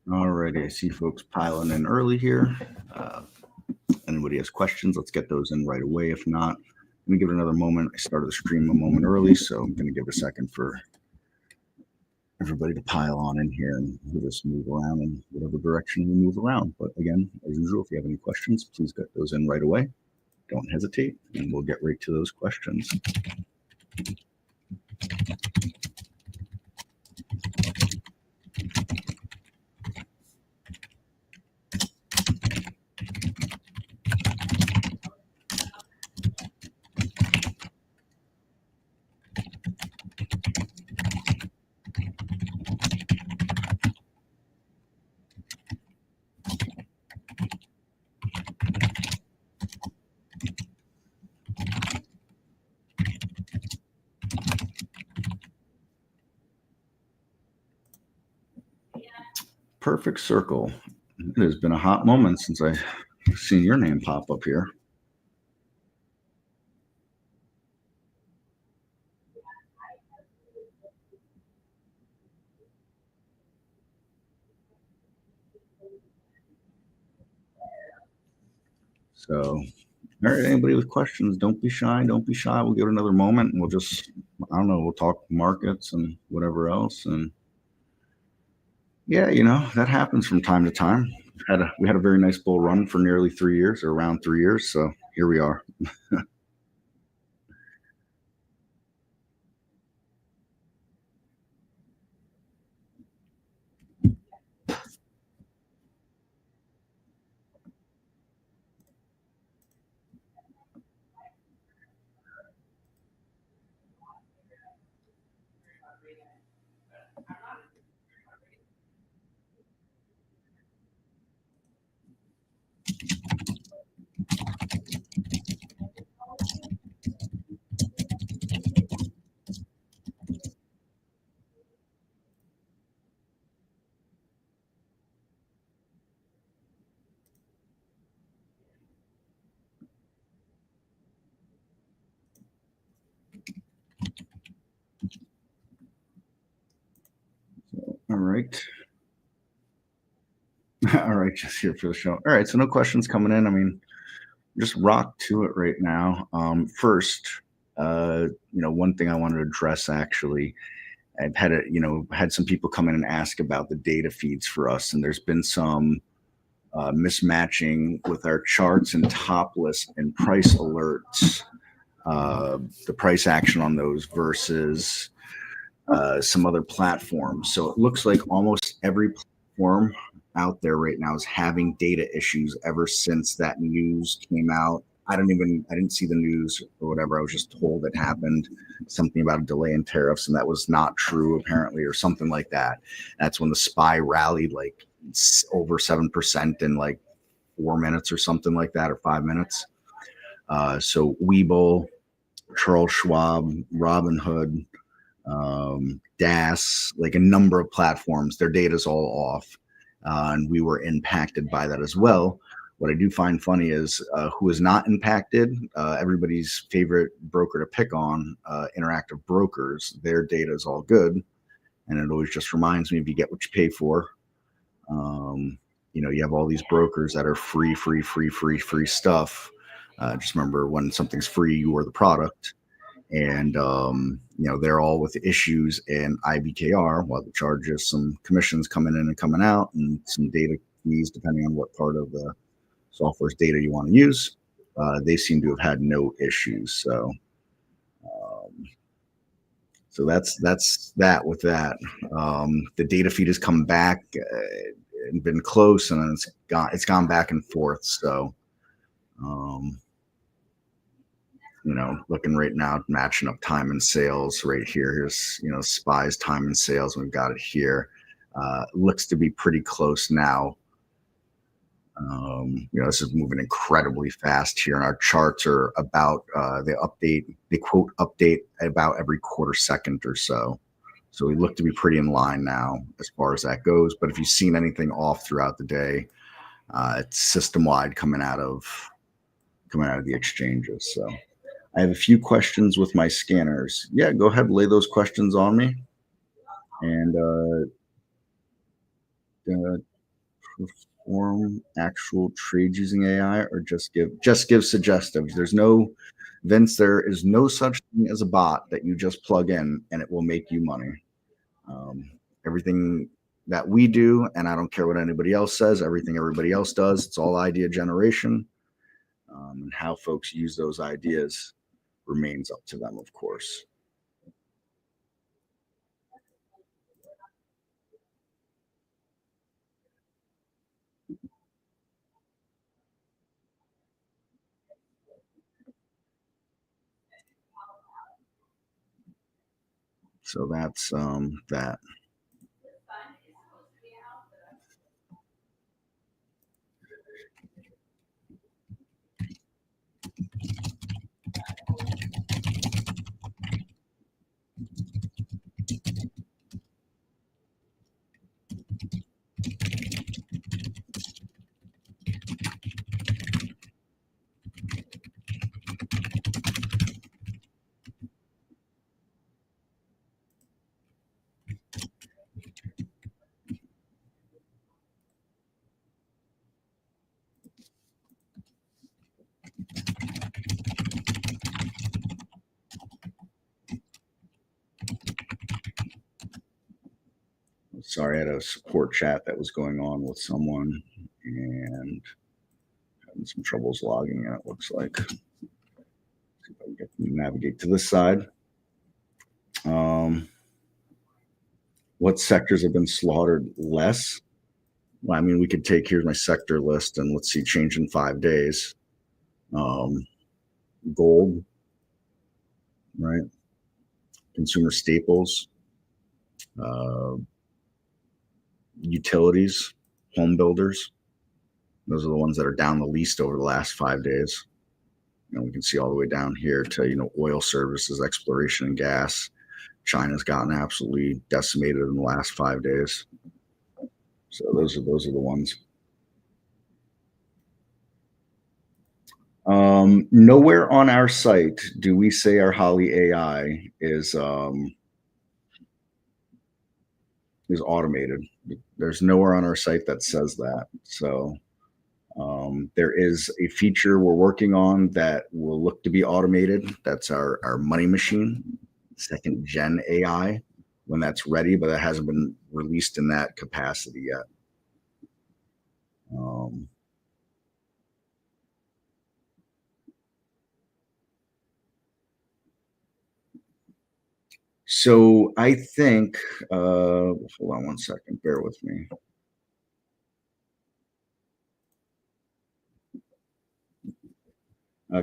Alrighty, I see folks piling in early here. Uh, Anybody has questions, let's get those in right away. If not, let me give it another moment. I started the stream a moment early, so I'm going to give a second for everybody to pile on in here and we'll just move around in whatever direction we move around. But again, as usual, if you have any questions, please get those in right away. Don't hesitate, and we'll get right to those questions. Perfect circle. It has been a hot moment since I've seen your name pop up here. So, all right, anybody with questions, don't be shy. Don't be shy. We'll give it another moment and we'll just, I don't know, we'll talk markets and whatever else. And yeah, that happens from time to time. We had a very nice bull run for nearly 3 years, or around 3 years. So here we are. All right. All right, just here for the show. All right, so no questions coming in. I mean, just rock to it right now. First, one thing I wanted to address actually, I've had some people come in and ask about the data feeds for us, and there's been some mismatching with our charts and top list and price alerts, the price action on those versus some other platforms. So it looks like almost every platform out there right now is having data issues ever since that news came out. I didn't see the news or whatever. I was just told it happened, something about a delay in tariffs, and that was not true apparently, or something like that. That's when the SPY rallied like over 7% in like 4 minutes or something like that, or 5 minutes. So Webull, Charles Schwab, Robinhood, DAS, like a number of platforms, their data is all off. And we were impacted by that as well. What I do find funny is who is not impacted, everybody's favorite broker to pick on, Interactive Brokers, their data is all good. And it always just reminds me, if you get what you pay for, you have all these brokers that are free stuff. Just remember, when something's free, you are the product. And they're all with issues in IBKR, while they charge us some commissions coming in and coming out, and some data fees depending on what part of the software's data you want to use. They seem to have had no issues. So that's that with that. The data feed has come back and been close, and it's gone back and forth. So looking right now, matching up time and sales right here. Here's, SPY's time and sales. We've got it here. Looks to be pretty close now. This is moving incredibly fast here, and our charts are about, they quote update about every quarter second or so. So we look to be pretty in line now as far as that goes. But if you've seen anything off throughout the day, it's system-wide coming out of the exchanges. So I have a few questions with my scanners. Yeah, go ahead, lay those questions on me. And perform actual trades using AI or just give suggestives. There's no Vince, there is no such thing as a bot that you just plug in and it will make you money. Um, Everything that we do, and I don't care what anybody else says, everything everybody else does, it's all idea generation. And how folks use those ideas remains up to them, of course. So that's that. Sorry, I had a support chat that was going on with someone and having some troubles logging in, it looks like. See if I can get them to navigate to this side. What sectors have been slaughtered less? Well, I mean, we could take, here's my sector list, and let's see, change in 5 days. Gold, right? Consumer staples, uh, utilities, home builders. Those are the ones that are down the least over the last 5 days. We can see all the way down here to, oil services, exploration and gas. China's gotten absolutely decimated in the last 5 days. So those are the ones. Nowhere on our site do we say our Holly AI is automated. There's nowhere on our site that says that. So there is a feature we're working on that will look to be automated. That's our money machine, second gen AI, when that's ready, but that hasn't been released in that capacity yet. So I think, hold on one second, bear with me.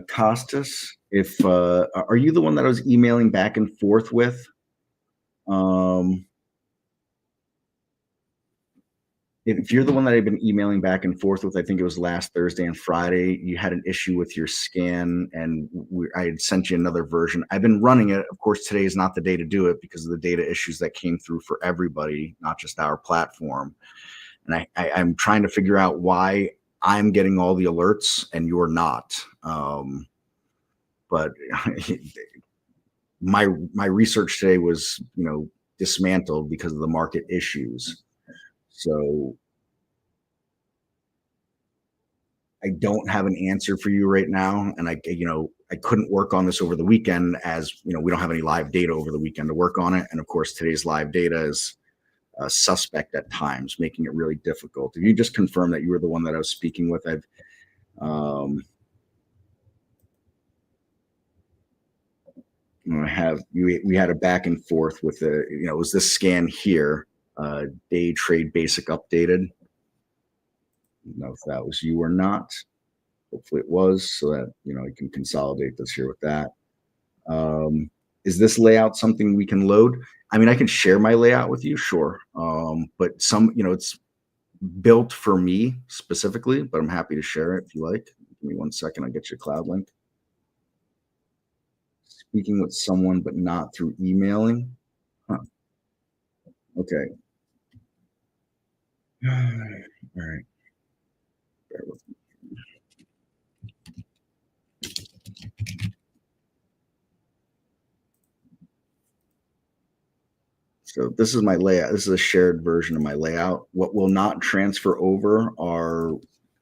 Costas, if are you the one that I was emailing back and forth with? If you're the one that I've been emailing back and forth with, I think it was last Thursday and Friday, you had an issue with your scan, and I had sent you another version. I've been running it. Of course, today is not the day to do it because of the data issues that came through for everybody, not just our platform. And I'm trying to figure out why I'm getting all the alerts and you're not. But my research today was, dismantled because of the market issues. So I don't have an answer for you right now, and I couldn't work on this over the weekend, as we don't have any live data over the weekend to work on it, and of course today's live data is suspect at times, making it really difficult. If you just confirm that you were the one that I was speaking with, we had a back and forth with it was this scan here, day trade basic updated. I don't know if that was you or not. Hopefully it was, so that I can consolidate this here with that. Is this layout something we can load? I mean, I can share my layout with you, sure. But it's built for me specifically, but I'm happy to share it if you like. Give me 1 second, I'll get you a cloud link. Speaking with someone, but not through emailing. Huh. Okay. All right. Bear with me. So this is my layout. This is a shared version of my layout. What will not transfer over are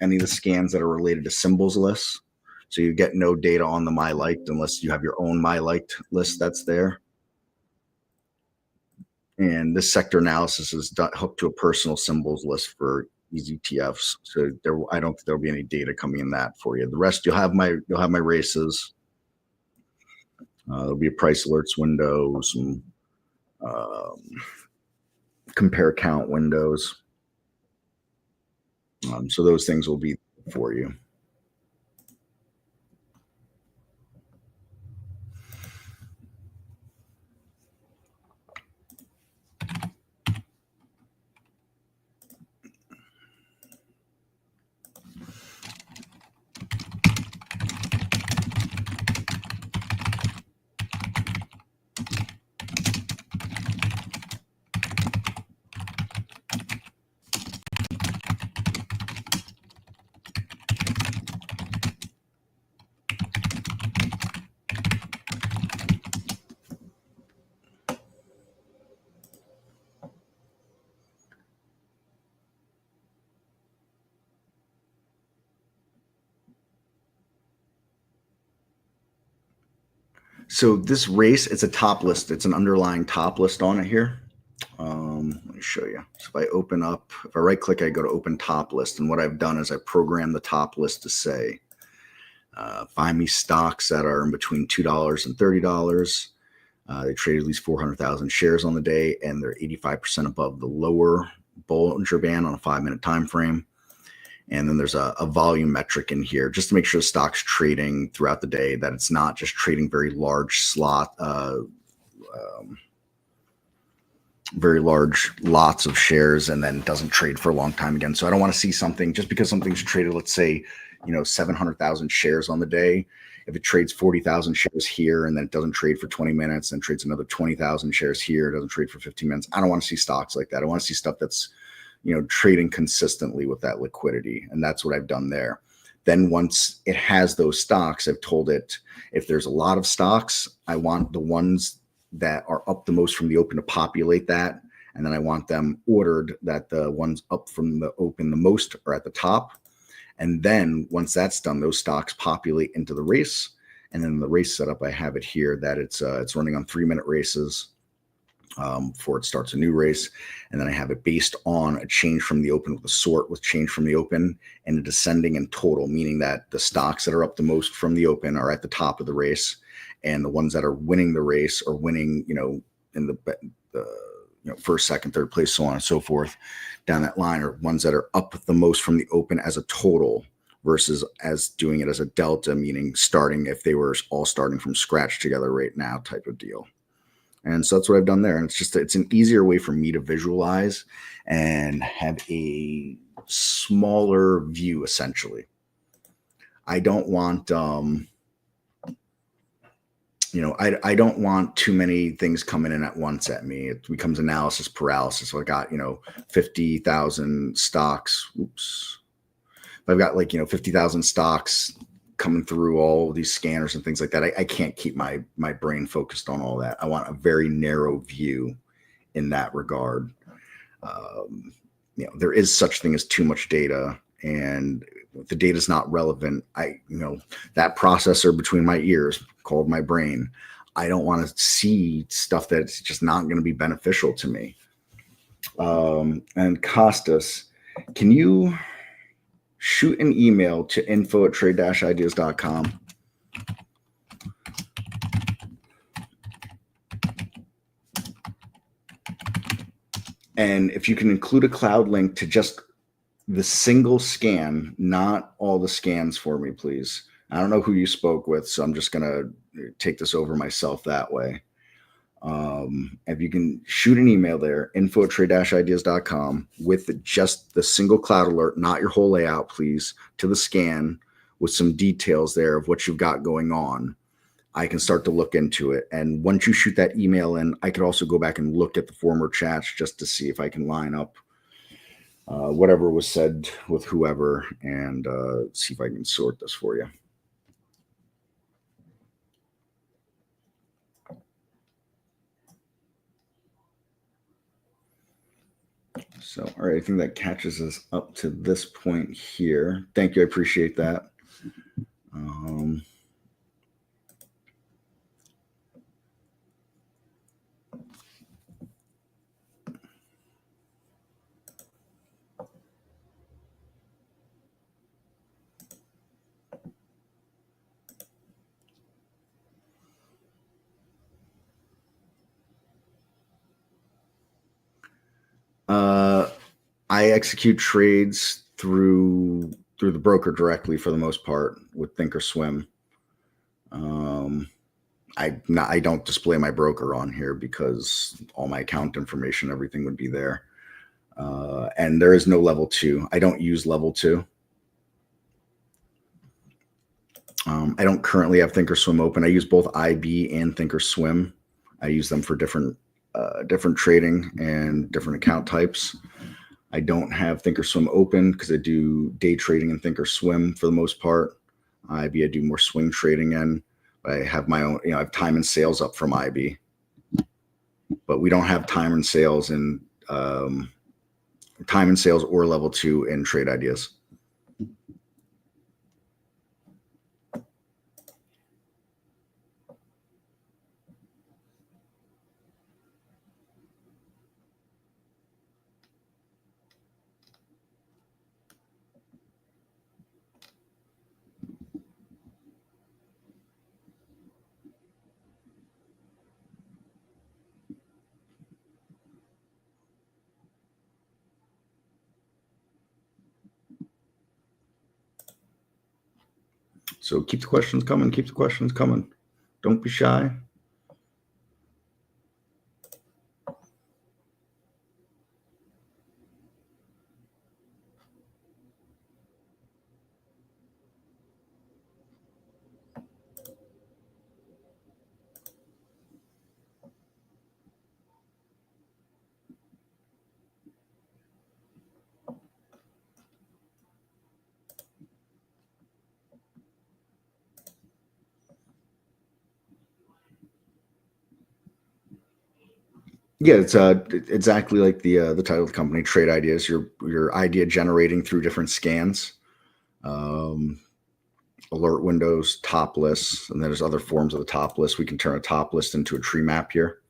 any of the scans that are related to symbols lists. So you get no data on the my liked unless you have your own my liked list that's there. And this sector analysis is hooked to a personal symbols list for easy TFs. So I don't think there'll be any data coming in that for you. The rest you'll have my races. There'll be a price alerts window, some compare count windows. So those things will be for you. So this race, it's a top list. It's an underlying top list on it here. Let me show you. So if I open up, if I right click, I go to open top list. And what I've done is I programmed the top list to say, find me stocks that are in between $2 and $30. They trade at least 400,000 shares on the day, and they're 85% above the lower Bollinger Band on a 5-minute time frame. And then there's a volume metric in here just to make sure the stock's trading throughout the day, that it's not just trading very large very large lots of shares and then doesn't trade for a long time again. So I don't want to see something just because something's traded, let's say, 700,000 shares on the day. If it trades 40,000 shares here and then it doesn't trade for 20 minutes, then trades another 20,000 shares here, doesn't trade for 15 minutes. I don't want to see stocks like that. I want to see stuff that's trading consistently with that liquidity. And that's what I've done there. Then once it has those stocks, I've told it, if there's a lot of stocks, I want the ones that are up the most from the open to populate that. And then I want them ordered that the ones up from the open the most are at the top. And then once that's done, those stocks populate into the race. And then the race setup, I have it here that it's running on 3-minute races. Before it starts a new race. And then I have it based on a change from the open with a sort with change from the open and a descending in total, meaning that the stocks that are up the most from the open are at the top of the race, and the ones that are winning the race or winning, in the first, second, third place, so on and so forth, down that line, are ones that are up the most from the open as a total versus as doing it as a delta, meaning starting if they were all starting from scratch together right now type of deal. And so that's what I've done there. And it's an easier way for me to visualize and have a smaller view, essentially. I don't want, I don't want too many things coming in at once at me. It becomes analysis paralysis. So I got, 50,000 stocks. Oops. If I've got 50,000 stocks coming through all these scanners and things like that, I can't keep my brain focused on all that. I want a very narrow view in that regard. There is such thing as too much data, and if the data is not relevant, that processor between my ears called my brain, I don't want to see stuff that's just not going to be beneficial to me. And Costas, can you shoot an email to info@trade-ideas.com. And if you can include a cloud link to just the single scan, not all the scans for me, please. I don't know who you spoke with, so I'm just going to take this over myself that way. If you can shoot an email there, info@trade-ideas.com, with just the single cloud alert, not your whole layout, please, to the scan with some details there of what you've got going on, I can start to look into it. And once you shoot that email in, I could also go back and look at the former chats just to see if I can line up whatever was said with whoever and see if I can sort this for you. So, all right, I think that catches us up to this point here. Thank you. I appreciate that. I execute trades through the broker directly for the most part with Thinkorswim. I don't display my broker on here because all my account information, everything would be there. And there is no level 2. I don't use level 2. I don't currently have Thinkorswim open. I use both IB and Thinkorswim. I use them for different trading and different account types. I don't have Thinkorswim open because I do day trading in Thinkorswim for the most part. IB, I do more swing trading in. I have my own, I have time and sales up from IB, but we don't have time and sales or level 2 in trade ideas. So keep the questions coming. Keep the questions coming. Don't be shy. Yeah, it's exactly like the title of the company, Trade Ideas. Your idea generating through different scans, alert windows, top lists, and then there's other forms of the top list. We can turn a top list into a tree map here,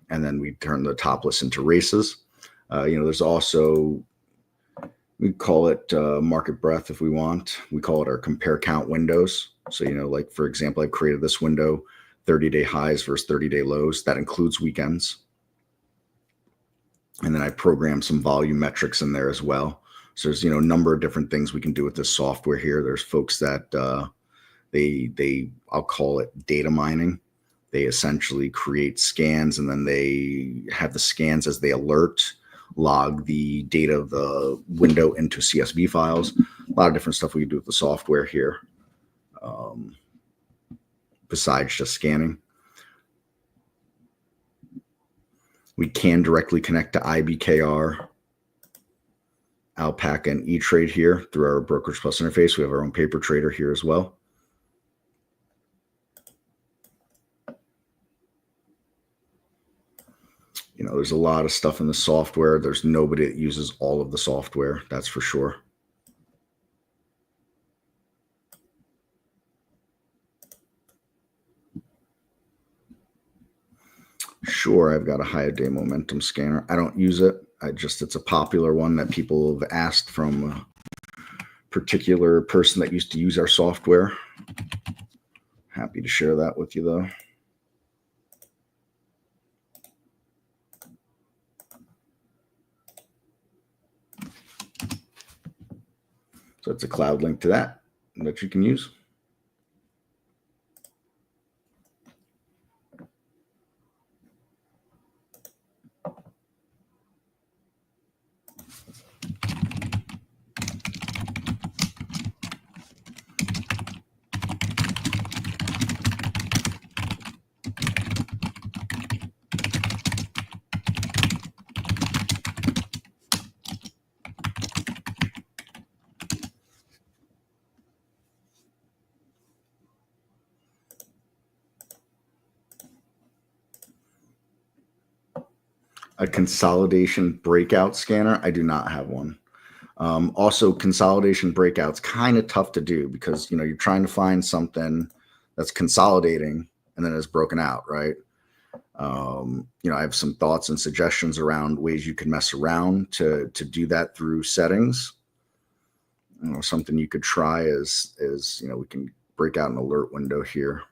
and then we turn the top list into races. There's also, we call it market breadth if we want. We call it our compare count windows. So, like for example, I've created this window, 30-day highs versus 30-day lows. That includes weekends. And then I program some volume metrics in there as well. So there's, a number of different things we can do with this software here. There's folks that I'll call it data mining. They essentially create scans, and then they have the scans as they alert, log the data of the window into CSV files. A lot of different stuff we can do with the software here, besides just scanning. We can directly connect to IBKR, Alpaca, and eTrade here through our Brokerage Plus interface. We have our own paper trader here as well. There's a lot of stuff in the software. There's nobody that uses all of the software, that's for sure. Sure, I've got a higher day momentum scanner. I don't use it. It's a popular one that people have asked from a particular person that used to use our software. Happy to share that with you though. So it's a cloud link to that you can use. A consolidation breakout scanner. I do not have one. Also, consolidation breakout's kind of tough to do because, you're trying to find something that's consolidating and then it's broken out, right? I have some thoughts and suggestions around ways you can mess around to do that through settings. Something you could try is we can break out an alert window here.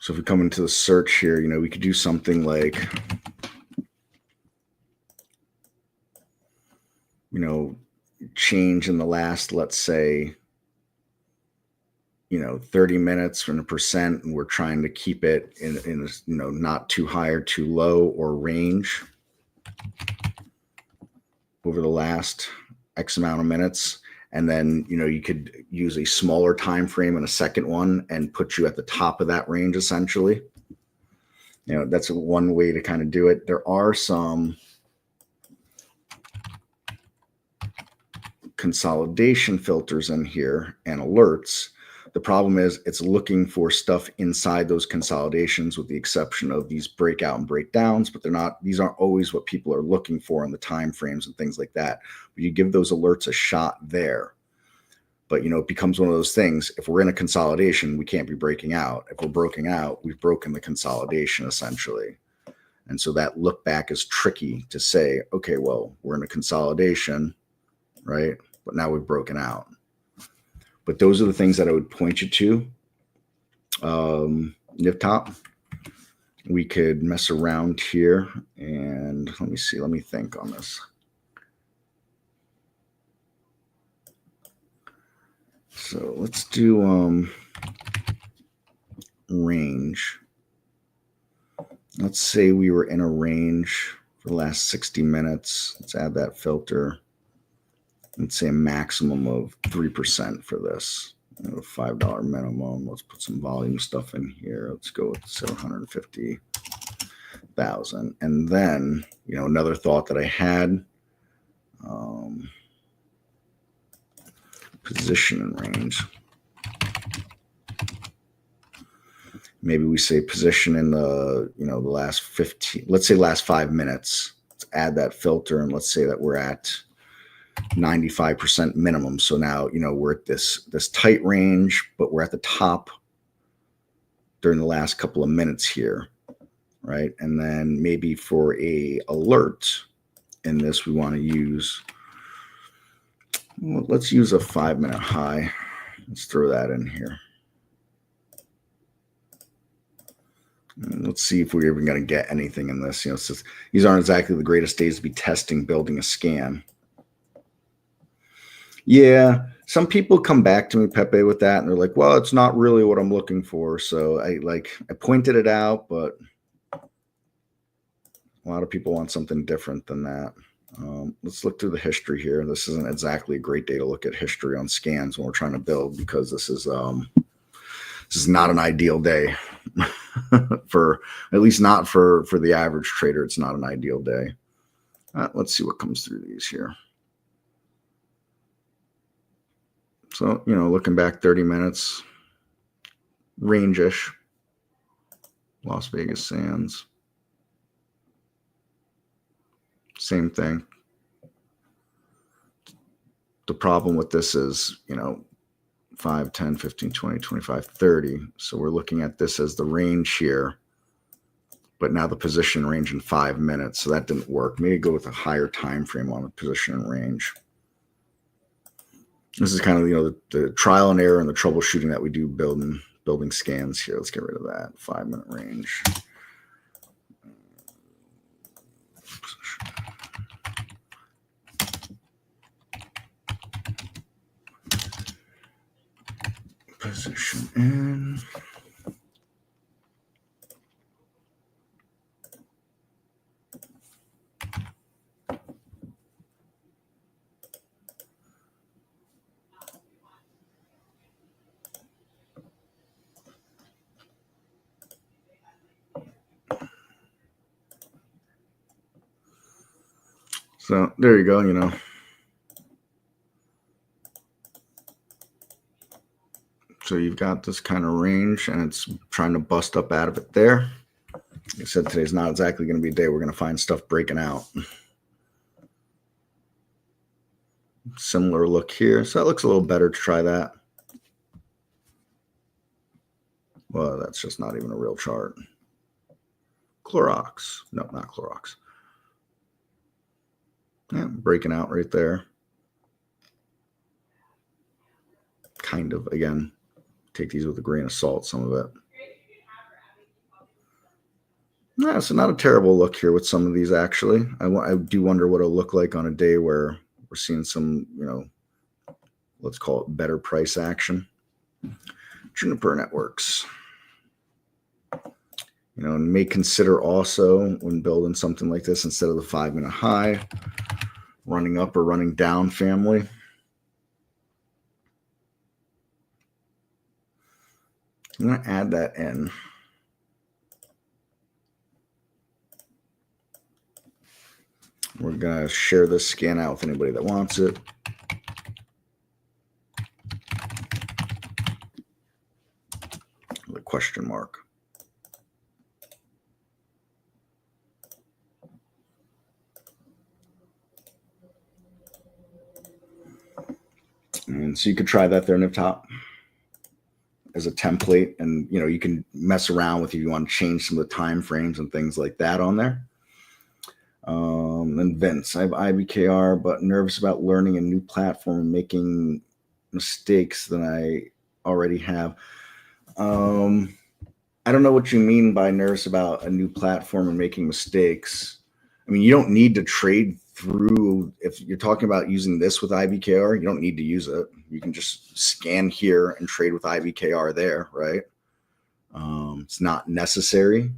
So if we come into the search here, we could do something like, change in the last, let's say, 30 minutes from a percent, and we're trying to keep it in not too high or too low or range over the last X amount of minutes. And then, you could use a smaller time frame and a second one and put you at the top of that range, essentially. That's one way to kind of do it. There are some consolidation filters in here and alerts. The problem is it's looking for stuff inside those consolidations, with the exception of these breakout and breakdowns, but these aren't always what people are looking for in the time frames and things like that. But you give those alerts a shot there. But, it becomes one of those things. If we're in a consolidation, we can't be breaking out. If we're breaking out, we've broken the consolidation, essentially. And so that look back is tricky to say, okay, well, we're in a consolidation, right? But now we've broken out. But those are the things that I would point you to. NivTop. We could mess around here, and let me see. Let me think on this. So let's do range. Let's say we were in a range for the last 60 minutes. Let's add that filter. Let's say a maximum of 3% for this. A $5 minimum. Let's put some volume stuff in here. Let's go with 750,000. And then, another thought that I had, position and range. Maybe we say position in the, the last 15, let's say last 5 minutes. Let's add that filter, and let's say that we're at 95% minimum. So now, we're at this tight range, but we're at the top during the last couple of minutes here, right? And then maybe for a alert in this, we want to use, well, let's use a 5-minute high. Let's throw that in here. And let's see if we're even going to get anything in this. These aren't exactly the greatest days to be testing, building a scan. Yeah, some people come back to me, Pepe, with that, and they're like, well, it's not really what I'm looking for. So I pointed it out, but a lot of people want something different than that. Let's look through the history here. This isn't exactly a great day to look at history on scans when we're trying to build, because this is not an ideal day for, at least not for the average trader. It's not an ideal day. Let's see what comes through these here. So, looking back 30 minutes, range-ish, Las Vegas Sands. Same thing. The problem with this is, 5, 10, 15, 20, 25, 30. So we're looking at this as the range here, but now the position range in 5 minutes. So that didn't work. Maybe go with a higher time frame on the position and range. This is kind of, the trial and error and the troubleshooting that we do building scans here. Let's get rid of that 5-minute range. Position in. So there you go, you know. So you've got this kind of range and it's trying to bust up out of it there. Like I said, today's not exactly going to be a day we're going to find stuff breaking out. Similar look here. So that looks a little better to try that. Well, that's just not even a real chart. Clorox. No, not Clorox. Yeah, breaking out right there. Kind of, again, take these with a grain of salt, some of it. Yeah, so not a terrible look here with some of these, actually. I do wonder what it'll look like on a day where we're seeing some, you know, let's call it better price action. Juniper Networks. You know, and may consider also when building something like this, instead of the 5-minute high, running up or running down family. I'm going to add that in. We're going to share this scan out with anybody that wants it. With a question mark. And so you could try that there in the top as a template, and you know, you can mess around with if you want to change some of the time frames and things like that on there. And Vince, I have IBKR, but nervous about learning a new platform and making mistakes that I already have. I don't know what you mean by nervous about a new platform and making mistakes. I mean, you don't need to trade through. If you're talking about using this with IBKR, you don't need to use it. You can just scan here and trade with IBKR there, right? It's not necessary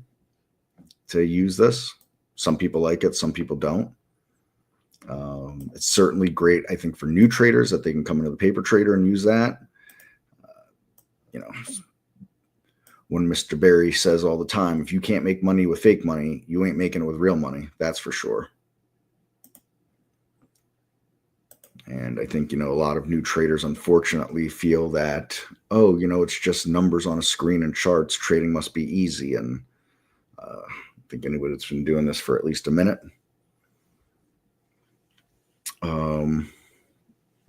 to use this. Some people like it, some people don't. It's certainly great, I think, for new traders that they can come into the paper trader and use that. You know, when Mr. Barry says all the time, if you can't make money with fake money, you ain't making it with real money. That's for sure. And I think, you know, a lot of new traders, unfortunately, feel that, oh, you know, it's just numbers on a screen and charts. Trading must be easy. And I think anybody that's been doing this for at least a minute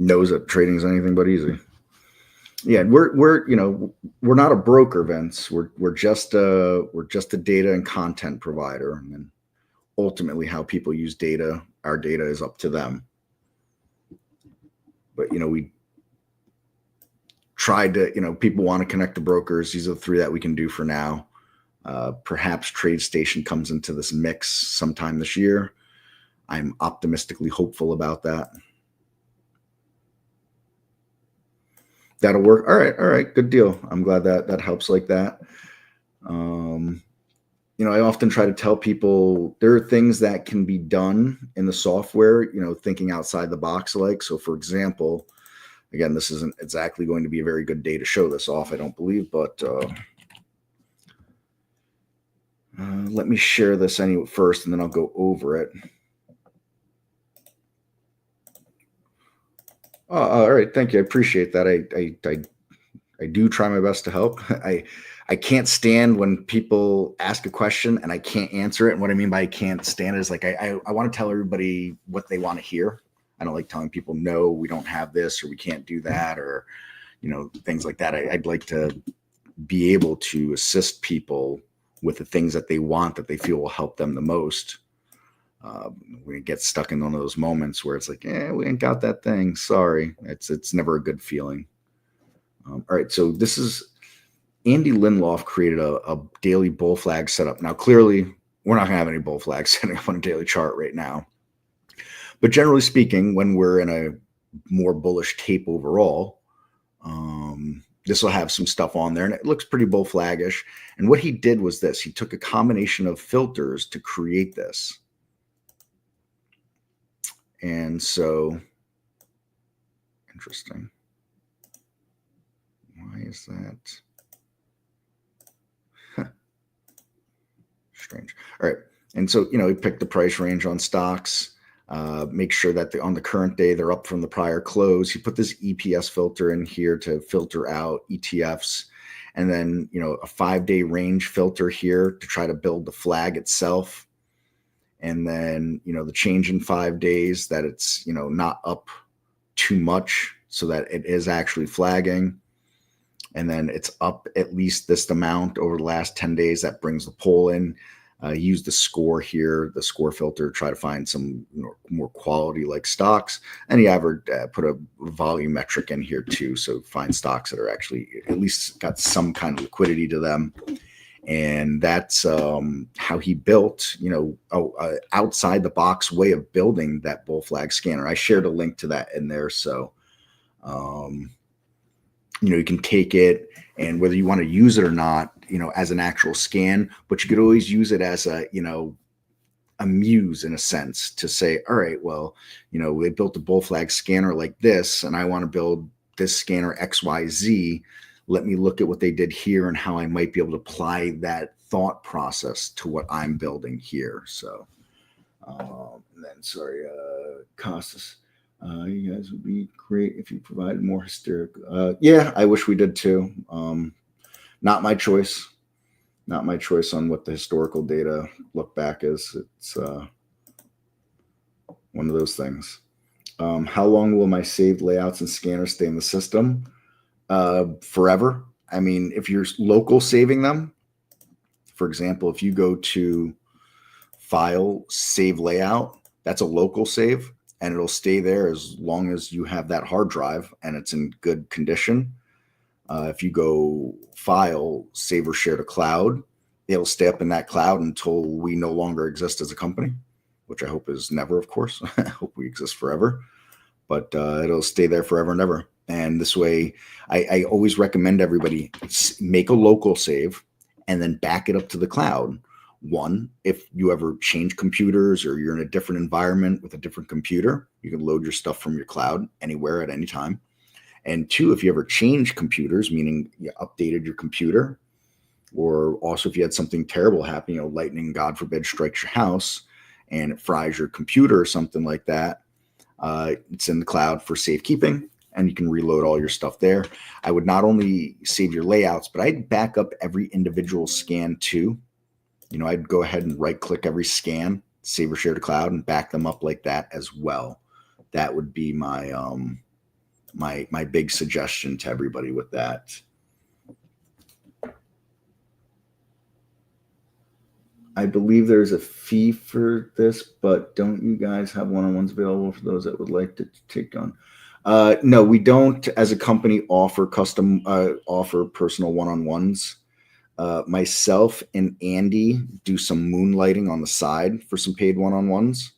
knows that trading is anything but easy. Yeah, we're you know, we're not a broker, Vince. We're just a data and content provider, and then ultimately how people use data, our data is up to them. But you know, we tried to, you know, people want to connect to brokers. These are the 3 that we can do for now. Perhaps TradeStation comes into this mix sometime this year. I'm optimistically hopeful about that. That'll work. All right, good deal. I'm glad that helps like that. You know, I often try to tell people there are things that can be done in the software, you know, thinking outside the box. Like, so for example, again, this isn't exactly going to be a very good day to show this off, I don't believe, but let me share this anyway first, and then I'll go over it. All right, thank you. I appreciate that. I do try my best to help. I can't stand when people ask a question and I can't answer it. And what I mean by I can't stand it is like I want to tell everybody what they want to hear. I don't like telling people, no, we don't have this, or we can't do that, or, you know, things like that. I'd like to be able to assist people with the things that they want, that they feel will help them the most. We get stuck in one of those moments where it's like, we ain't got that thing. Sorry. It's never a good feeling. All right. So this is Andy Lindelof created a daily bull flag setup. Now, clearly, we're not going to have any bull flags setting up on a daily chart right now. But generally speaking, when we're in a more bullish tape overall, this will have some stuff on there, and it looks pretty bull flaggish. And what he did was this. He took a combination of filters to create this. And so, interesting. Why is that? Strange. All right. And so, you know, he picked the price range on stocks. Make sure that on the current day they're up from the prior close. You put this EPS filter in here to filter out ETFs, and then a 5-day range filter here to try to build the flag itself. And then the change in 5 days that it's not up too much so that it is actually flagging. And then it's up at least this amount over the last 10 days. That brings the poll in. Use the score here, the score filter, try to find some more quality like stocks. And you put a volume metric in here too. So find stocks that are actually at least got some kind of liquidity to them. And that's how he built, outside the box way of building that bull flag scanner. I shared a link to that in there. So, you can take it, and whether you want to use it or not, as an actual scan, but you could always use it as a muse in a sense to say, all right, well, they built a bull flag scanner like this, and I want to build this scanner XYZ. Let me look at what they did here and how I might be able to apply that thought process to what I'm building here. So, and then, sorry, Costas, you guys would be great if you provided more hysterical. Yeah, I wish we did too. Not my choice. Not my choice on what the historical data look back is. It's one of those things. How long will my saved layouts and scanners stay in the system? Forever. I mean, if you're local saving them, for example, if you go to File, Save Layout, that's a local save, and it'll stay there as long as you have that hard drive and it's in good condition. If you go File, Save or Share to Cloud, it'll stay up in that cloud until we no longer exist as a company, which I hope is never, of course. I hope we exist forever, but it'll stay there forever and ever. And this way, I always recommend everybody make a local save and then back it up to the cloud. One, if you ever change computers or you're in a different environment with a different computer, you can load your stuff from your cloud anywhere at any time. And two, if you ever change computers, meaning you updated your computer, or also if you had something terrible happen, lightning, God forbid, strikes your house and it fries your computer or something like that, it's in the cloud for safekeeping, and you can reload all your stuff there. I would not only save your layouts, but I'd back up every individual scan too. I'd go ahead and right click every scan, save or share to cloud, and back them up like that as well. That would be my my big suggestion to everybody with that. I believe there's a fee for this, but don't you guys have one-on-ones available for those that would like to take on? No, we don't, as a company, offer personal one-on-ones. Myself and Andy do some moonlighting on the side for some paid one-on-ones.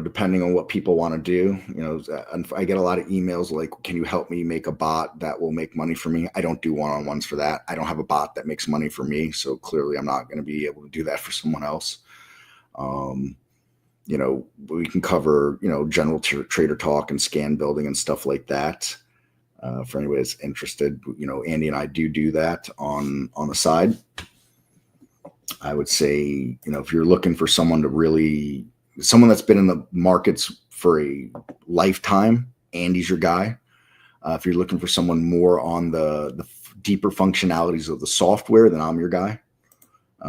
Depending on what people want to do, I get a lot of emails like, can you help me make a bot that will make money for me? I don't do one-on-ones for that. I don't have a bot that makes money for me. So clearly I'm not going to be able to do that for someone else. We can cover, general trader talk and scan building and stuff like that. For anybody that's interested, Andy and I do that on the side. I would say, if you're looking for someone that's been in the markets for a lifetime, Andy's your guy. If you're looking for someone more on the deeper functionalities of the software, then I'm your guy.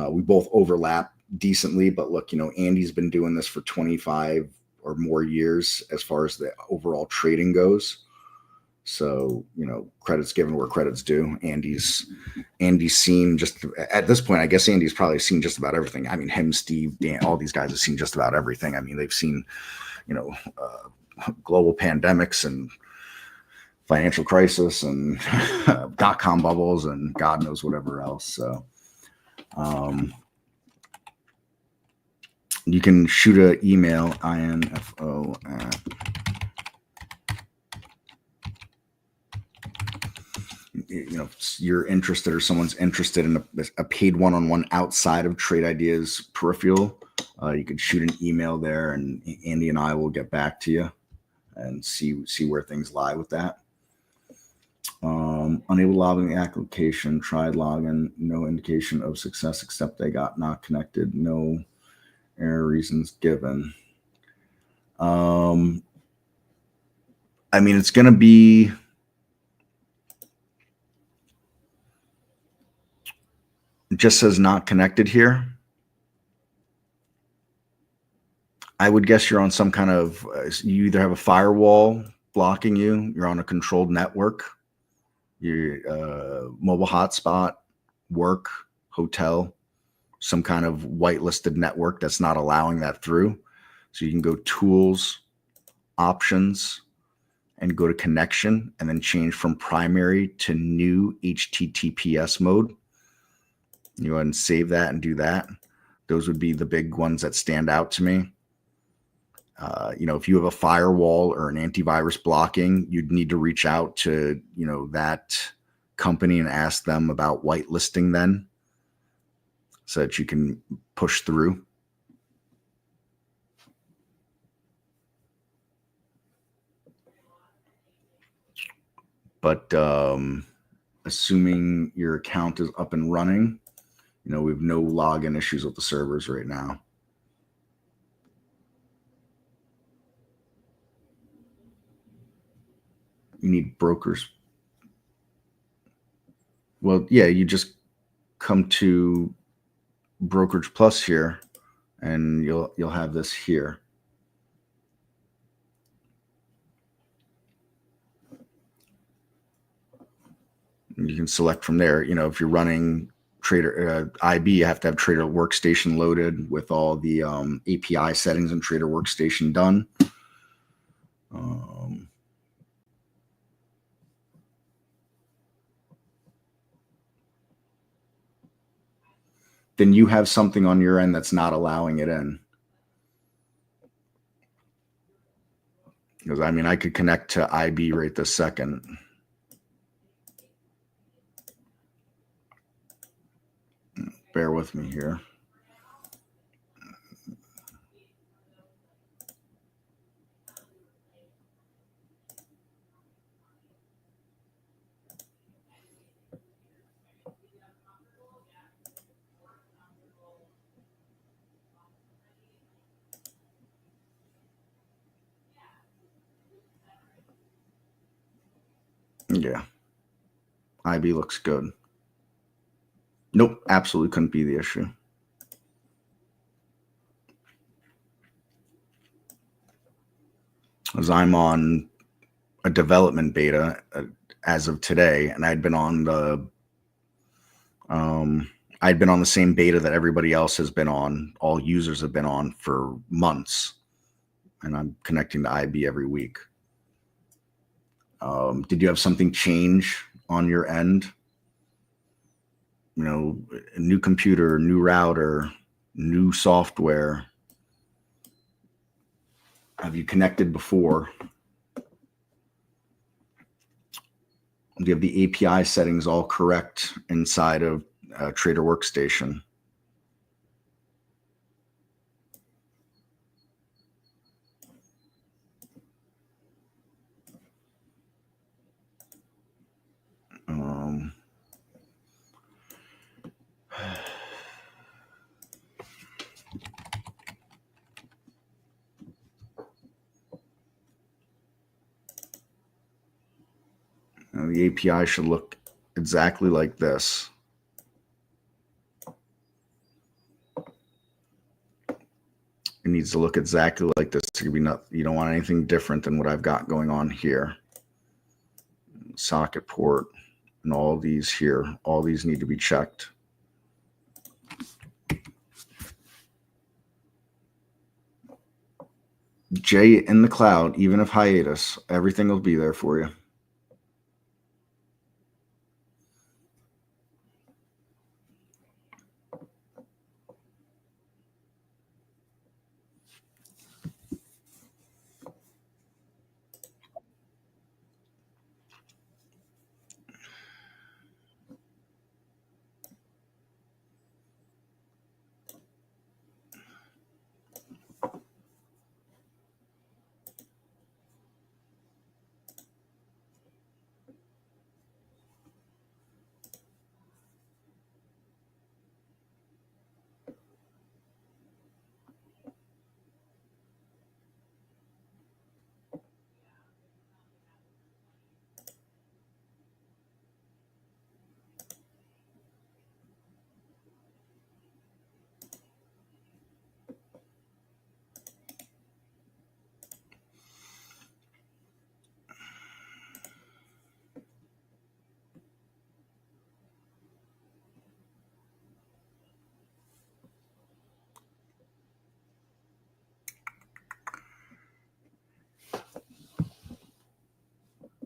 We both overlap decently, but look, Andy's been doing this for 25 or more years as far as the overall trading goes. So, credit's given where credit's due. Andy's seen, just at this point, I guess Andy's probably seen just about everything. I mean, him, Steve, Dan, all these guys have seen just about everything. I mean, they've seen, global pandemics and financial crisis and dot-com bubbles and God knows whatever else. So, you can shoot an email, info at if you're interested or someone's interested in a paid one-on-one outside of Trade Ideas Peripheral, you could shoot an email there, and Andy and I will get back to you and see where things lie with that. Unable to log in the application, tried login, no indication of success except they got not connected. No Error reasons given. I mean, it's going to be, it just says not connected here. I would guess you're on some kind of, you either have a firewall blocking you, you're on a controlled network, your mobile hotspot, work, hotel, some kind of whitelisted network that's not allowing that through. So you can go tools, options, and go to connection and then change from primary to new HTTPS mode. You go ahead and save that and do that. Those would be the big ones that stand out to me. You know, if you have a firewall or an antivirus blocking, you'd need to reach out to, you know, that company and ask them about whitelisting then so that you can push through. But assuming your account is up and running, you know, we have no login issues with the servers right now. You need brokers. Well, yeah, you just come to Brokerage Plus here, and you'll have this here. And you can select from there. You know, if you're running Trader IB, you have to have Trader Workstation loaded with all the API settings and Trader Workstation done. Then you have something on your end that's not allowing it in. Because I mean, I could connect to IB right this second. Bear with me here. Yeah. IB looks good. Nope, absolutely couldn't be the issue. As I'm on a development beta as of today, and I'd been on the same beta that everybody else has been on, all users have been on for months, and I'm connecting to IB every week. Did you have something change on your end? You know, a new computer, new router, new software? Have you connected before? Do you have the API settings all correct inside of Trader Workstation? The API should look exactly like this. It needs to look exactly like this. It could be not, you don't want anything different than what I've got going on here. Socket port and all these here, all these need to be checked. J in the cloud, even if hiatus, everything will be there for you.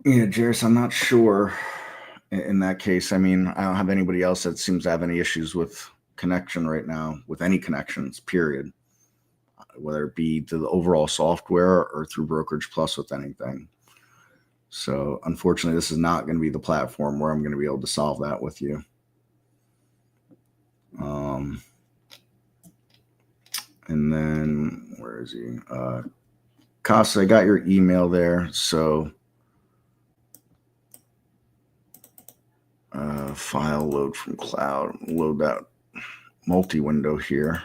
Yeah, Jairus, I'm not sure in that case. I mean, I don't have anybody else that seems to have any issues with connection right now, with any connections, period, whether it be to the overall software or through Brokerage Plus with anything. So unfortunately, this is not going to be the platform where I'm going to be able to solve that with you. And then where is he? Casa, I got your email there. So file load from cloud, load that multi-window here.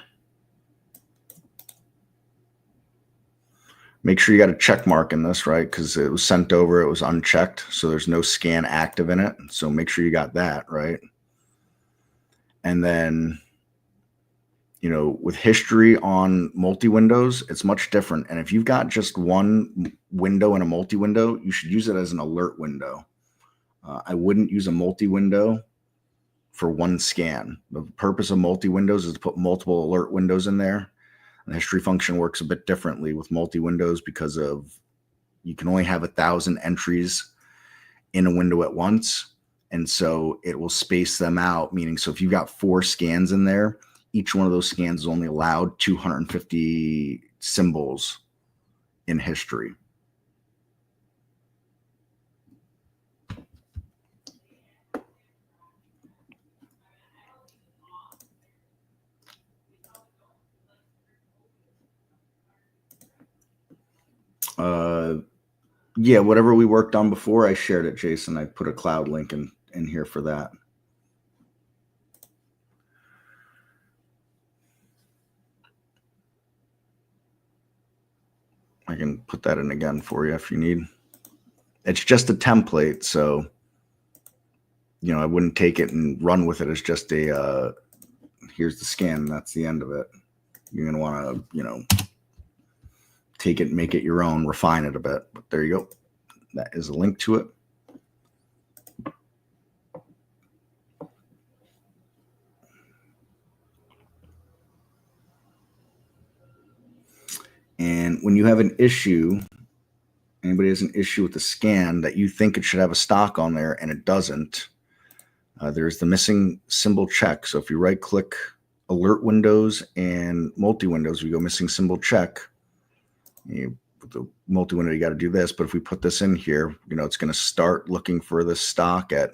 Make sure you got a check mark in this, right? Because it was sent over, it was unchecked. So there's no scan active in it. So make sure you got that, right? And then, you know, with history on multi-windows, it's much different. And if you've got just one window in a multi-window, you should use it as an alert window. I wouldn't use a multi-window for one scan. The purpose of multi-windows is to put multiple alert windows in there. The history function works a bit differently with multi-windows because of you can only have 1,000 entries in a window at once. And so it will space them out, meaning so if you've got 4 scans in there, each one of those scans is only allowed 250 symbols in history. Yeah, whatever we worked on before, I shared it, Jason. I put a cloud link in here for that. I can put that in again for you if you need. It's just a template, so you know, I wouldn't take it and run with it as just a here's the scan, that's the end of it. You're gonna want to, you know, take it, make it your own, refine it a bit. But there you go. That is a link to it. And when you have an issue, anybody has an issue with the scan that you think it should have a stock on there and it doesn't, there's the missing symbol check. So if you right click alert windows and multi windows, we go missing symbol check. With the multi window, you got to do this. But if we put this in here, you know, it's going to start looking for the stock at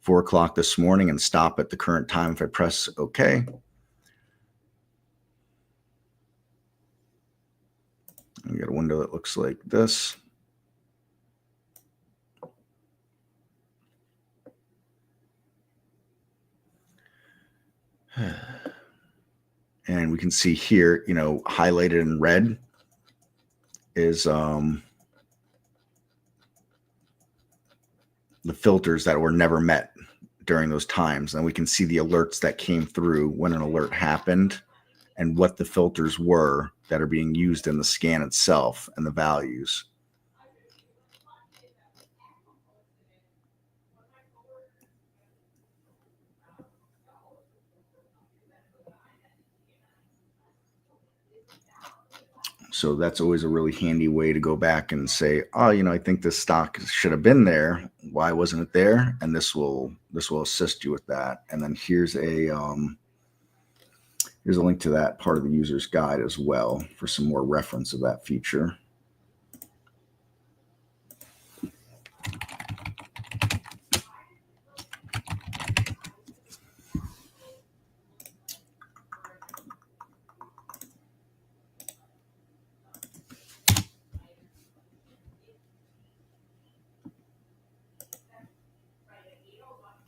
4 o'clock this morning and stop at the current time. If I press OK, we got a window that looks like this. And we can see here, you know, highlighted in red is the filters that were never met during those times. And we can see the alerts that came through when an alert happened and what the filters were that are being used in the scan itself and the values. So that's always a really handy way to go back and say, oh, you know, I think this stock should have been there. Why wasn't it there? And this will assist you with that. And then here's a link to that part of the user's guide as well for some more reference of that feature.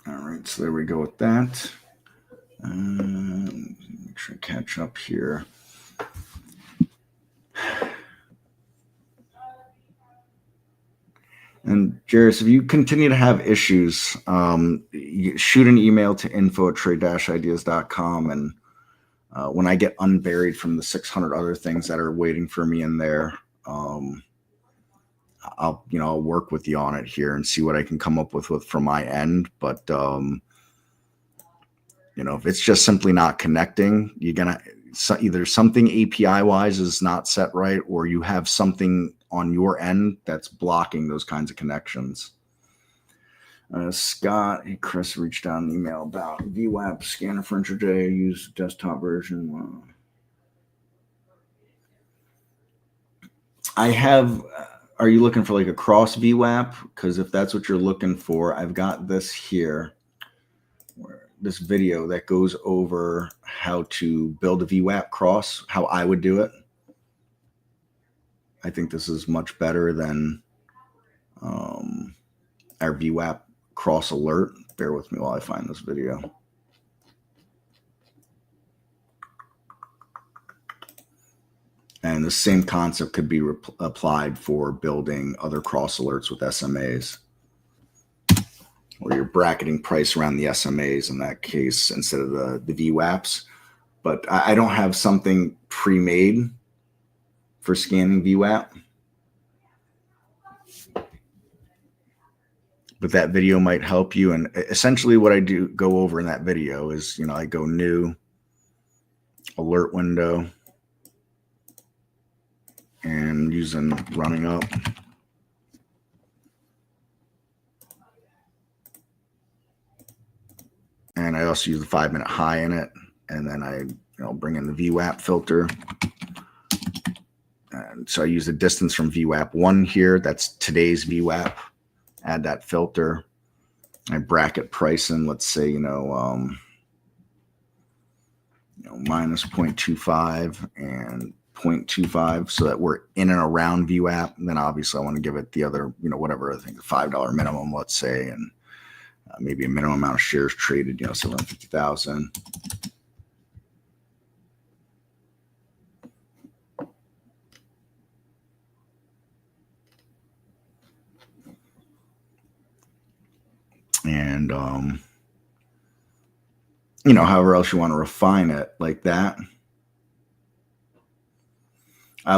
All right, so there we go with that. Make sure I catch up here. And Jairus, if you continue to have issues, you shoot an email to info@trade-ideas.com. And when I get unburied from the 600 other things that are waiting for me in there, I'll work with you on it here and see what I can come up with from my end. But if it's just simply not connecting, you're gonna either something API wise is not set right, or you have something on your end that's blocking those kinds of connections. Scott, hey, Chris reached out an email about VWAP scanner for intraday. Use desktop version. I have. Are you looking for like a cross VWAP? Because if that's what you're looking for, I've got this here. This video that goes over how to build a VWAP cross, how I would do it. I think this is much better than our VWAP cross alert. Bear with me while I find this video. And the same concept could be applied for building other cross alerts with SMAs, where you're bracketing price around the SMAs in that case instead of the VWAPs. But I don't have something pre-made for scanning VWAP. But that video might help you. And essentially what I do go over in that video is, I go new, alert window, and using running up. And I also use the 5-minute high in it. And then I bring in the VWAP filter. And so I use the distance from VWAP 1 here. That's today's VWAP. Add that filter. I bracket price in, let's say, minus 0.25 and 0.25 so that we're in and around VWAP. And then obviously I want to give it the other, whatever, I think the $5 minimum, let's say, and maybe a minimum amount of shares traded, 750,000. And, however else you want to refine it like that.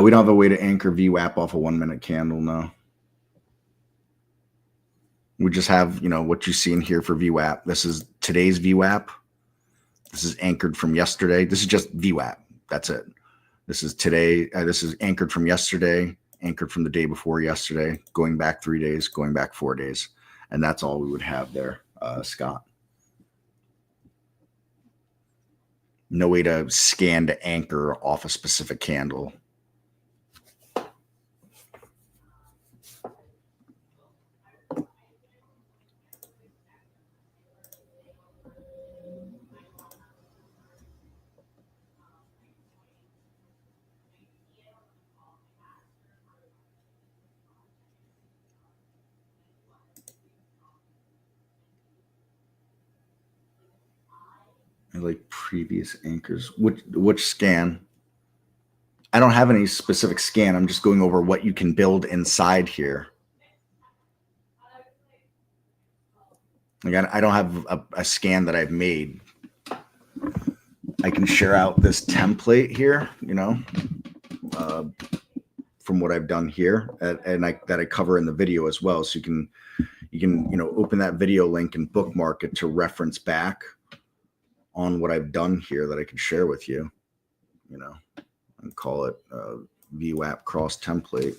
We don't have a way to anchor VWAP off a 1-minute candle, no. We just have, what you see in here for VWAP. This is today's VWAP. This is anchored from yesterday. This is just VWAP. That's it. This is today. This is anchored from yesterday, anchored from the day before yesterday, going back 3 days, going back 4 days. And that's all we would have there, Scott. No way to scan to anchor off a specific candle. Like previous anchors, which scan? I don't have any specific scan. I'm just going over what you can build inside here. Again, I don't have a scan that I've made. I can share out this template here, from what I've done here, and that I cover in the video as well. So you can open that video link and bookmark it to reference back on what I've done here that I can share with you, and call it VWAP cross template.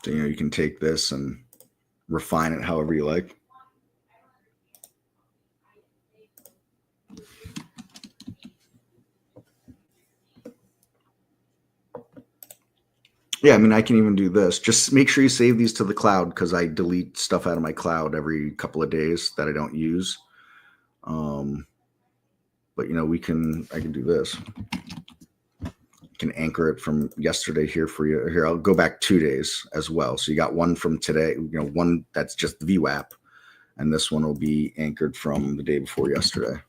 So, you can take this and refine it however you like. Yeah, I can even do this. Just make sure you save these to the cloud because I delete stuff out of my cloud every couple of days that I don't use. But I can do this. I can anchor it from yesterday here for you. Here, I'll go back 2 days as well. So you got one from today, one that's just the VWAP, and this one will be anchored from the day before yesterday.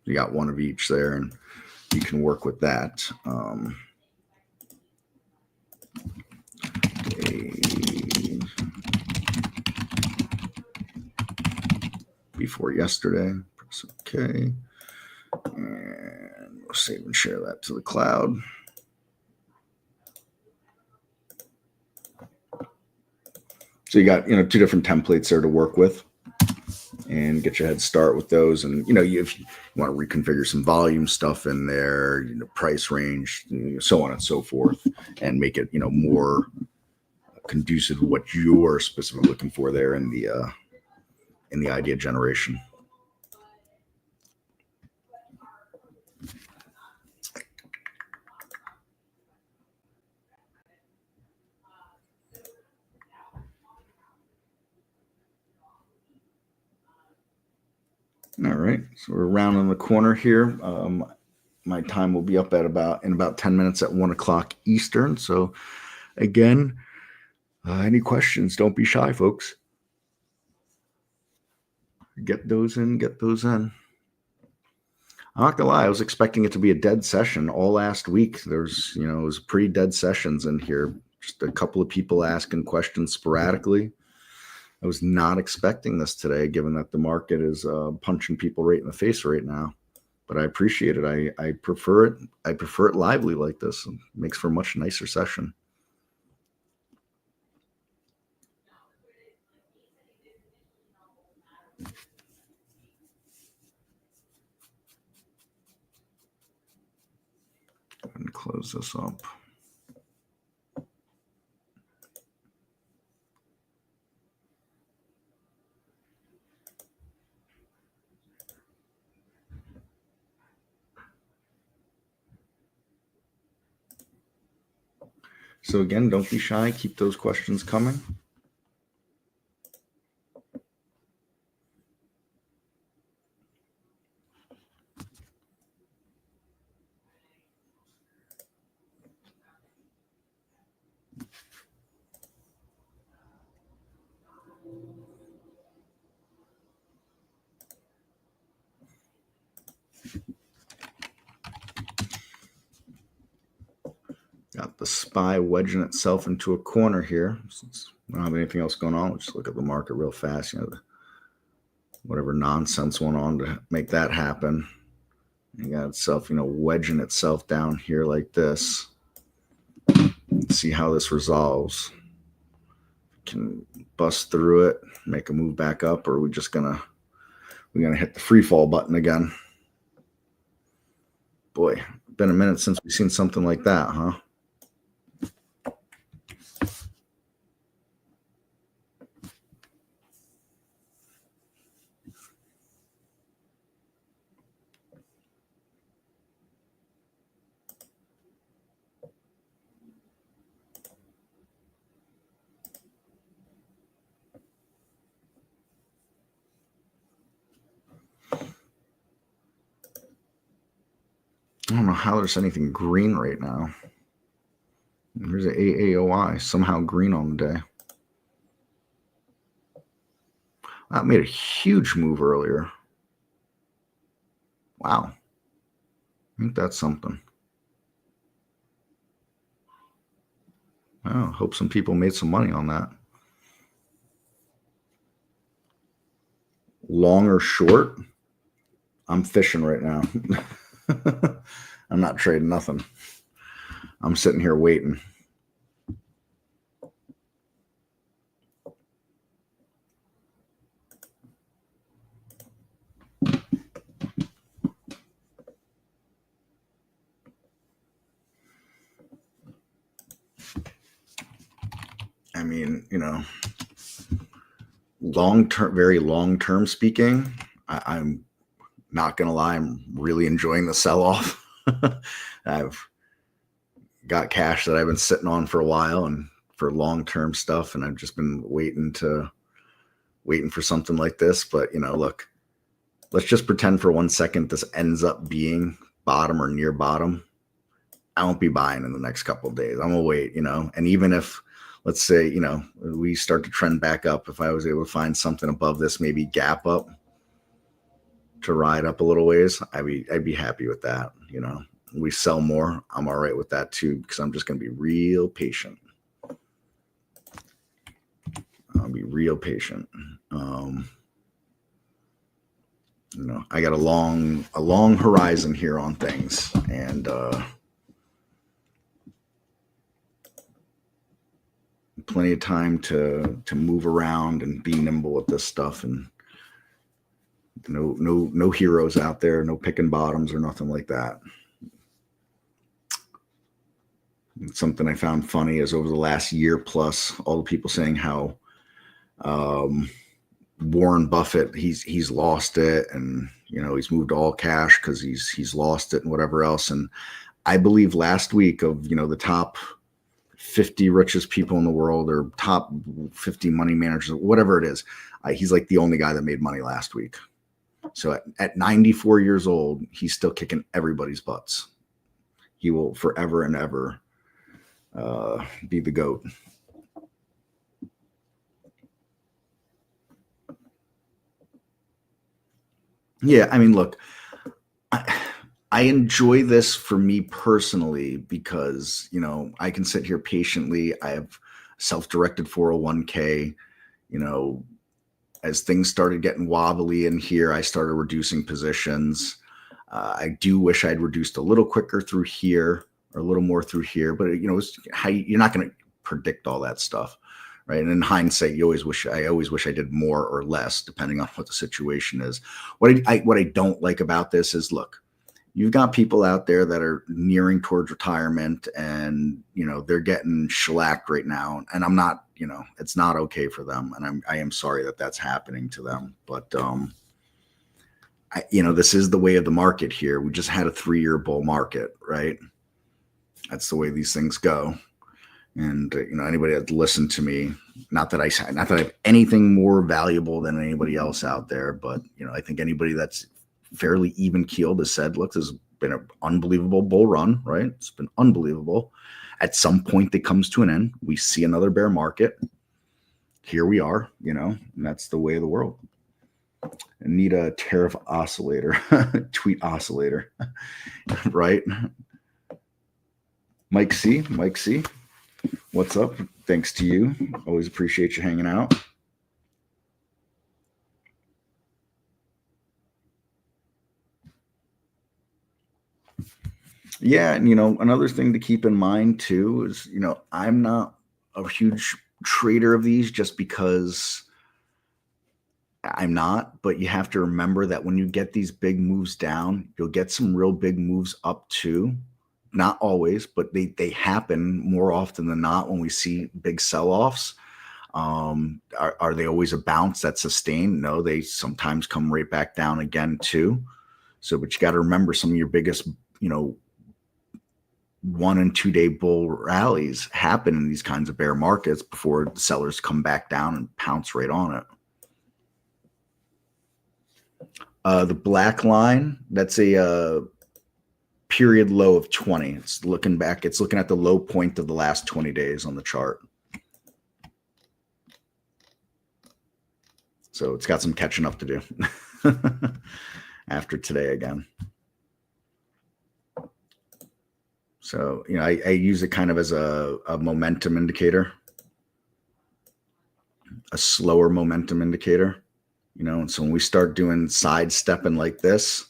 You got one of each there, and you can work with that. Before yesterday, press OK, and save and share that to the cloud. So you got, two different templates there to work with and get your head start with those. And, if you want to reconfigure some volume stuff in there, price range, so on and so forth, and make it, more conducive to what you're specifically looking for there in the idea generation. All right, so we're rounding the corner here. My time will be up in about 10 minutes at 1 o'clock Eastern. So again, any questions, don't be shy, folks. Get those in. I'm not gonna lie, I was expecting it to be a dead session all last week. There's, it was pretty dead sessions in here. Just a couple of people asking questions sporadically. I was not expecting this today, given that the market is punching people right in the face right now. But I appreciate it. I prefer it. I prefer it lively like this. It makes for a much nicer session. And close this up. So again, don't be shy. Keep those questions coming. Got the SPY wedging itself into a corner here. Since we don't have anything else going on, we'll just look at the market real fast. Whatever nonsense went on to make that happen. You got itself, wedging itself down here like this. Let's see how this resolves. Can bust through it, make a move back up, or are we just gonna hit the free fall button again? Boy, been a minute since we've seen something like that, huh? I don't know how there's anything green right now. There's an AAOI, somehow green on the day. That made a huge move earlier. Wow. I think that's something. Oh, hope some people made some money on that. Long or short, I'm fishing right now. I'm not trading nothing. I'm sitting here waiting. I mean, long-term, very long-term speaking, I'm not going to lie, I'm really enjoying the sell-off. I've got cash that I've been sitting on for a while and for long-term stuff, and I've just been waiting for something like this. But, look, let's just pretend for 1 second this ends up being bottom or near bottom. I won't be buying in the next couple of days. I'm going to wait, and even if, let's say, we start to trend back up, if I was able to find something above this, maybe gap up to ride up a little ways, I'd be happy with that. We sell more, I'm all right with that too, because I'm just going to be real patient. I'll be real patient. I got a long horizon here on things, and plenty of time to move around and be nimble with this stuff. And no heroes out there, no picking bottoms or nothing like that. And something I found funny is over the last year plus, all the people saying how Warren Buffett, he's lost it, and he's moved to all cash because he's lost it and whatever else. And I believe last week of the top 50 richest people in the world, or top 50 money managers, whatever it is, he's like the only guy that made money last week. So at 94 years old, he's still kicking everybody's butts. He will forever and ever be the GOAT. Yeah, I mean, look, I enjoy this for me personally because, I can sit here patiently. I have self-directed 401k. As things started getting wobbly in here, I started reducing positions. I do wish I'd reduced a little quicker through here or a little more through here, but it's how you're not going to predict all that stuff, right? And in hindsight, I always wish I did more or less, depending on what the situation is. What I don't like about this is, look, you've got people out there that are nearing towards retirement, and they're getting shellacked right now, and I'm not, it's not okay for them, and I am sorry that that's happening to them. But this is the way of the market here. We just had a 3-year bull market, right? That's the way these things go. And anybody that listened to me, not that I have anything more valuable than anybody else out there, but I think anybody that's fairly even keeled has said, look, this has been an unbelievable bull run, right? It's been unbelievable. At some point it comes to an end. We see another bear market. Here we are, and that's the way of the world. I need a tariff oscillator, tweet oscillator, right? Mike C, what's up? Thanks to you. Always appreciate you hanging out. Yeah, and another thing to keep in mind too is, I'm not a huge trader of these just because I'm not, but you have to remember that when you get these big moves down, you'll get some real big moves up too. Not always, but they happen more often than not when we see big sell-offs. Are they always a bounce that's sustained? No, they sometimes come right back down again too. So, but you got to remember some of your biggest, 1 and 2 day bull rallies happen in these kinds of bear markets before the sellers come back down and pounce right on it. The black line, that's a period low of 20. It's looking back. It's looking at the low point of the last 20 days on the chart. So it's got some catching up to do after today again. So, I use it kind of as a momentum indicator, a slower momentum indicator, and so when we start doing sidestepping like this,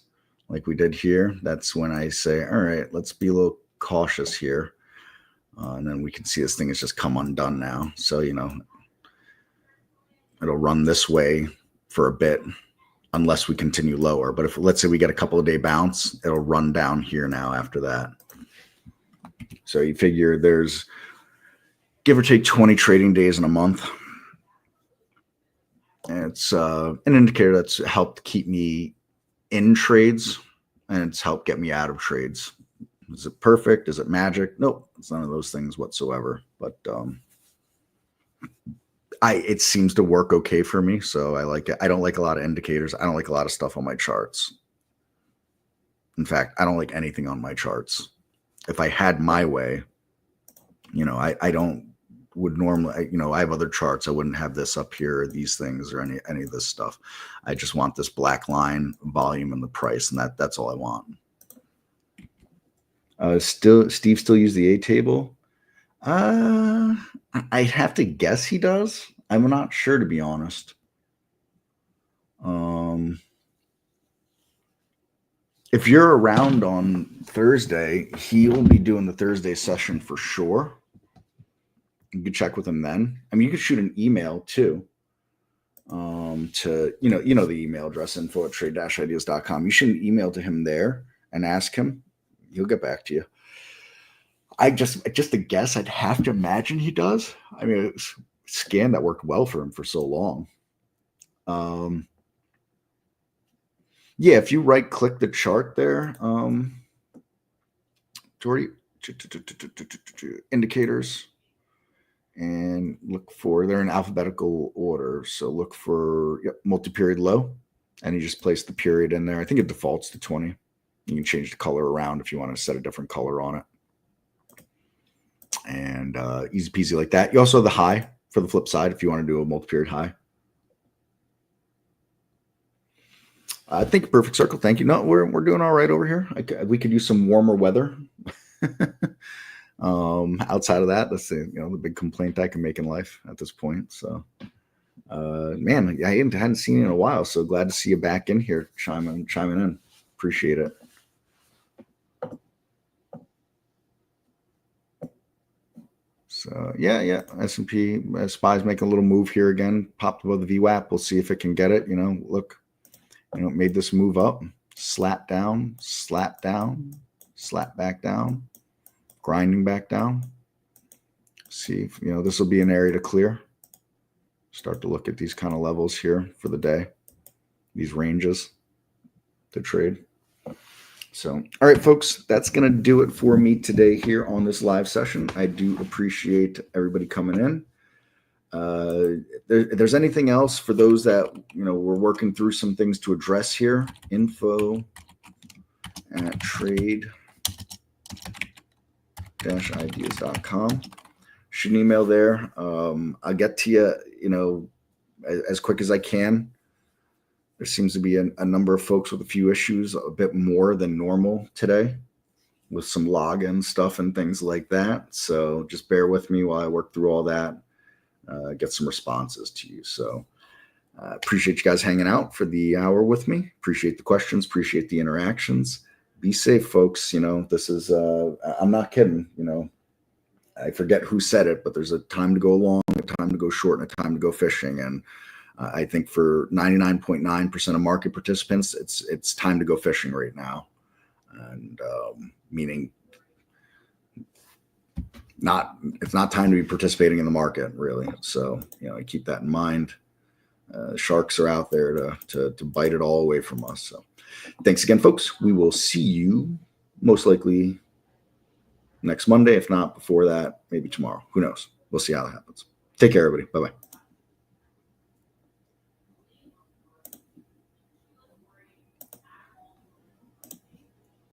like we did here, that's when I say, all right, let's be a little cautious here. And then we can see this thing has just come undone now. So, it'll run this way for a bit unless we continue lower. But if, let's say, we get a couple of day bounce, it'll run down here now after that. So you figure there's give or take 20 trading days in a month. And it's an indicator that's helped keep me in trades, and it's helped get me out of trades. Is it perfect? Is it magic? Nope, it's none of those things whatsoever. But it seems to work okay for me, so I like it. I don't like a lot of indicators. I don't like a lot of stuff on my charts. In fact, I don't like anything on my charts. If I had my way, I don't would normally, I have other charts. I wouldn't have this up here, or these things, or any of this stuff. I just want this black line, volume, and the price, and that's all I want. Steve still use the A table? I'd have to guess he does. I'm not sure, to be honest. if you're around on Thursday, he'll be doing the Thursday session for sure. You could check with him then. I mean, you could shoot an email too. To the email address info@trade-ideas.com. You shoot an email to him there and ask him. He'll get back to you. Just a guess. I'd have to imagine he does. I mean, it's a scan that worked well for him for so long. Yeah, if you right click the chart there, Jordy, indicators, and look for, they're in alphabetical order. So look for multi-period low, and you just place the period in there. I think it defaults to 20. You can change the color around if you want to set a different color on it. And easy peasy like that. You also have the high for the flip side if you want to do a multi-period high. I think perfect circle. Thank you. No, we're doing all right over here. We could use some warmer weather. Outside of that, that's the big complaint I can make in life at this point. So, man, I hadn't seen you in a while. So glad to see you back in here, chiming in. Appreciate it. So yeah, S&P SPY's making a little move here again. Popped above the VWAP. We'll see if it can get it. Look. Made this move up, slap down, slap back down, grinding back down. See if, this will be an area to clear. Start to look at these kind of levels here for the day, these ranges to trade. So, all right, folks, that's going to do it for me today here on this live session. I do appreciate everybody coming in. If there's anything else for those that, we're working through some things to address here, info@trade-ideas.com. Shoot an email there. I'll get to you, as quick as I can. There seems to be a number of folks with a few issues, a bit more than normal today, with some login stuff and things like that. So just bear with me while I work through all that. Get some responses to you. So appreciate you guys hanging out for the hour with me. Appreciate the questions. Appreciate the interactions. Be safe, folks. This is, I'm not kidding. I forget who said it, but there's a time to go long, a time to go short, and a time to go fishing. And I think for 99.9% of market participants, it's time to go fishing right now. And meaning, it's not time to be participating in the market, really. So, I keep that in mind. Sharks are out there to bite it all away from us. So thanks again, folks. We will see you most likely next Monday. If not before that, maybe tomorrow. Who knows? We'll see how that happens. Take care, everybody. Bye-bye.